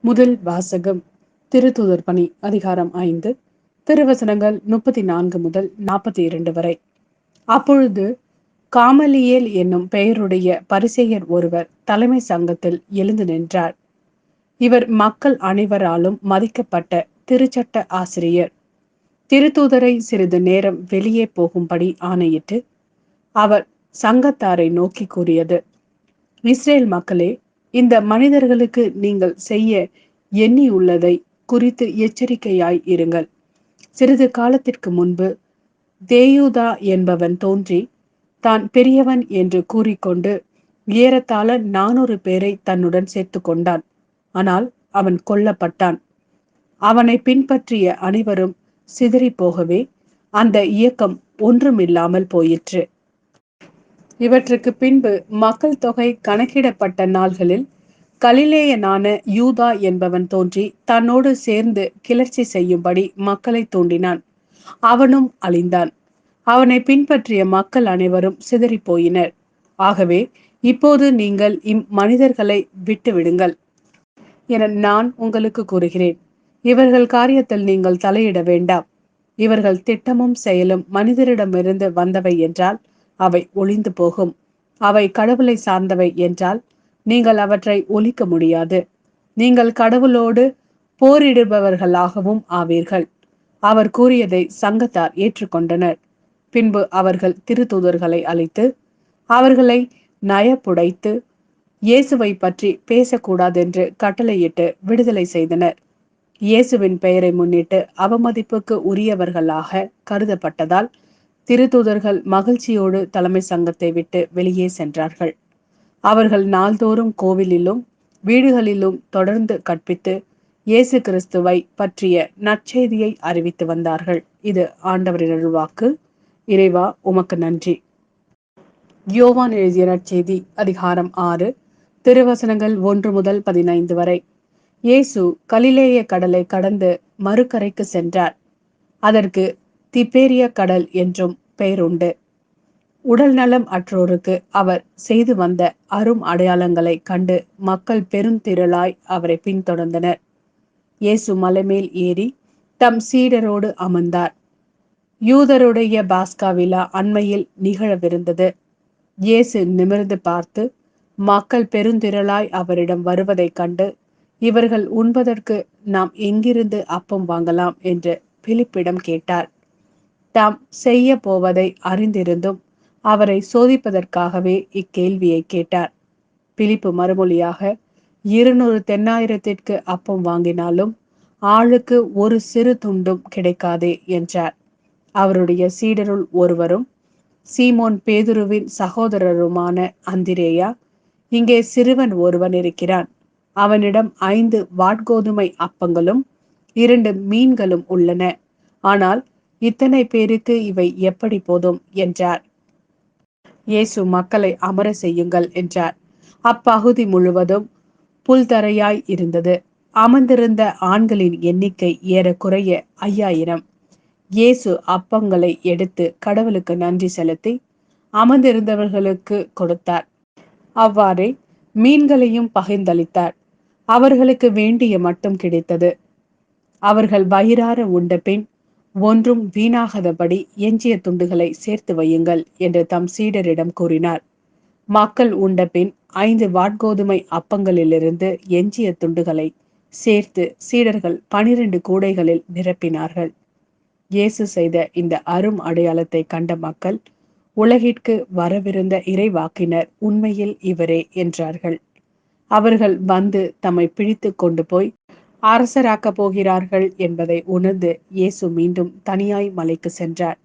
முதல் வாசகம். திருத்தூதர் பணி அதிகாரம் 5, திருவசனங்கள் 34 முதல் 42 வரை. அப்பொழுது காமலியேல் என்னும் பெயருடைய பரிசேயர் ஒருவர் தலைமை சங்கத்தில் எழுந்து நின்றார். இவர் மக்கள் அனைவராலும் மதிக்கப்பட்ட திருச்சட்ட ஆசிரியர். திருத்தூதரை சிறிது நேரம் வெளியே போகும்படி ஆணையிட்டு அவர் சங்கத்தாரை நோக்கி கூறியது: இஸ்ரேல் மக்களே, இந்த மனிதர்களுக்கு நீங்கள் செய்ய எண்ணியுள்ளதை குறித்து எச்சரிக்கையாய் இருங்கள். சிறிது காலத்திற்கு முன்பு தேயூதா என்பவன் தோன்றி தான் பெரியவன் என்று கூறிக்கொண்டு ஏறத்தாழ 400 பேரை தன்னுடன் சேர்த்து கொண்டான். ஆனால் அவன் கொல்லப்பட்டான். அவனை பின்பற்றிய அனைவரும் சிதறி போகவே அந்த இயக்கம் ஒன்றுமில்லாமல் போயிற்று. இவற்றுக்கு பின்பு மக்கள் தொகை கணக்கிடப்பட்ட நாள்களில் கலிலேயனான யூதா என்பவன் தோன்றி தன்னோடு சேர்ந்து கிளர்ச்சி செய்யும்படி மக்களை தூண்டினான். அவனும் அழிந்தான். அவனை பின்பற்றிய மக்கள் அனைவரும் சிதறி போயினர். ஆகவே இப்போது நீங்கள் இம்மனிதர்களை விட்டுவிடுங்கள் என நான் உங்களுக்கு கூறுகிறேன். இவர்கள் காரியத்தில் நீங்கள் தலையிட வேண்டாம். இவர்கள் திட்டமும் செயலும் மனிதரிடமிருந்து வந்தவை என்றால் அவை ஒளிந்து போகும். அவை கடவுளை சார்ந்தவை என்றால் நீங்கள் அவற்றை ஒழிக்க முடியாது. நீங்கள் கடவுளோடு போரிடுபவர்களாகவும் ஆவீர்கள். அவர் கூறியதை சங்கத்தார் ஏற்றுக்கொண்டனர். பின்பு அவர்கள் திருத்தூதர்களை அழைத்து அவர்களை நயப்புடைத்து இயேசுவை பற்றி பேசக்கூடாதென்று கட்டளையிட்டு விடுதலை செய்தனர். இயேசுவின் பெயரை முன்னிட்டு அவமதிப்புக்கு உரியவர்களாக கருதப்பட்டதால் திருத்தூதர்கள் மகிழ்ச்சியோடு தலைமை சங்கத்தை விட்டு வெளியே சென்றார்கள். அவர்கள் நாள்தோறும் கோவிலிலும் வீடுகளிலும் தொடர்ந்து கற்பித்து இயேசு கிறிஸ்துவை பற்றிய நற்செய்தியை அறிவித்து வந்தார்கள். இது ஆண்டவரின் அருள்வாக்கு. இறைவா, உமக்கு நன்றி. யோவான் எழுதிய நற்செய்தி அதிகாரம் 6, திருவசனங்கள் 1 முதல் 15 வரை. இயேசு கலிலேய கடலை கடந்து மறுகரைக்கு சென்றார். அதற்கு திபேரிய கடல் என்றும் பெயருண்டு. உடல் நலம் அற்றோருக்கு அவர் செய்து வந்த அரும் அடையாளங்களை கண்டு மக்கள் பெருந்திரளாய் அவரை பின்தொடர்ந்தனர். இயேசு மலைமேல் ஏறி தம் சீடரோடு அமர்ந்தார். யூதருடைய பாஸ்கா விழா அண்மையில் நிகழவிருந்தது. இயேசு நிமிர்ந்து பார்த்து மக்கள் பெருந்திரளாய் அவரிடம் வருவதைக் கண்டு, இவர்கள் உண்பதற்கு நாம் எங்கிருந்து அப்பம் வாங்கலாம் என்று பிலிப்பிடம் கேட்டார். தாம் செய்ய போவதை அறிந்திருந்தும் அவரை சோதிப்பதற்காகவே இக்கேள்வியை கேட்டார். பிலிப்பு மறுமொழியாக, 200 தென்னாயிரத்திற்கு அப்பம் வாங்கினாலும் ஆளுக்கு ஒரு சிறு துண்டும் கிடைக்காதே என்றார். அவருடைய சீடருள் ஒருவரும் சீமோன் பேதுருவின் சகோதரருமான அந்திரேயா, இங்கே சிறுவன் ஒருவன் இருக்கிறான். அவனிடம் 5 வாட்கோதுமை அப்பங்களும் 2 மீன்களும் உள்ளன. ஆனால் இத்தனை பேருக்கு இவை எப்படி போதும் என்றார். இயேசு மக்களை அமர செய்யுங்கள் என்றார். அப்பகுதி முழுவதும் புல்தரையாய் இருந்தது. அமர்ந்திருந்த ஆண்களின் எண்ணிக்கை ஏறக்குறைய 5000. இயேசு அப்பங்களை எடுத்து கடவுளுக்கு நன்றி செலுத்தி அமர்ந்திருந்தவர்களுக்கு கொடுத்தார். அவ்வாறே மீன்களையும் பகிர்ந்தளித்தார். அவர்களுக்கு வேண்டிய மட்டும் கிடைத்தது. அவர்கள் வயிறார உண்ட பின், ஒன்றும் வீணாகாதபடி எஞ்சிய துண்டுகளை சேர்த்து வையுங்கள் என்று தம் சீடரிடம் கூறினார். மக்கள் உண்ட பின் 5 வாட்கோதுமை அப்பங்களிலிருந்து எஞ்சிய துண்டுகளை சேர்த்து சீடர்கள் 12 கூடைகளில் நிரப்பினார்கள். இயேசு செய்த இந்த அரும் அடையாளத்தை கண்ட மக்கள், உலகிற்கு வரவிருந்த இறைவாக்கினர் உண்மையில் இவரே என்றார்கள். அவர்கள் வந்து தம்மை பிடித்து கொண்டு போய் அரசராக்கப் போகிறார்கள் என்பதை உணர்ந்து இயேசு மீண்டும் தனியாய் மலைக்கு சென்றார்.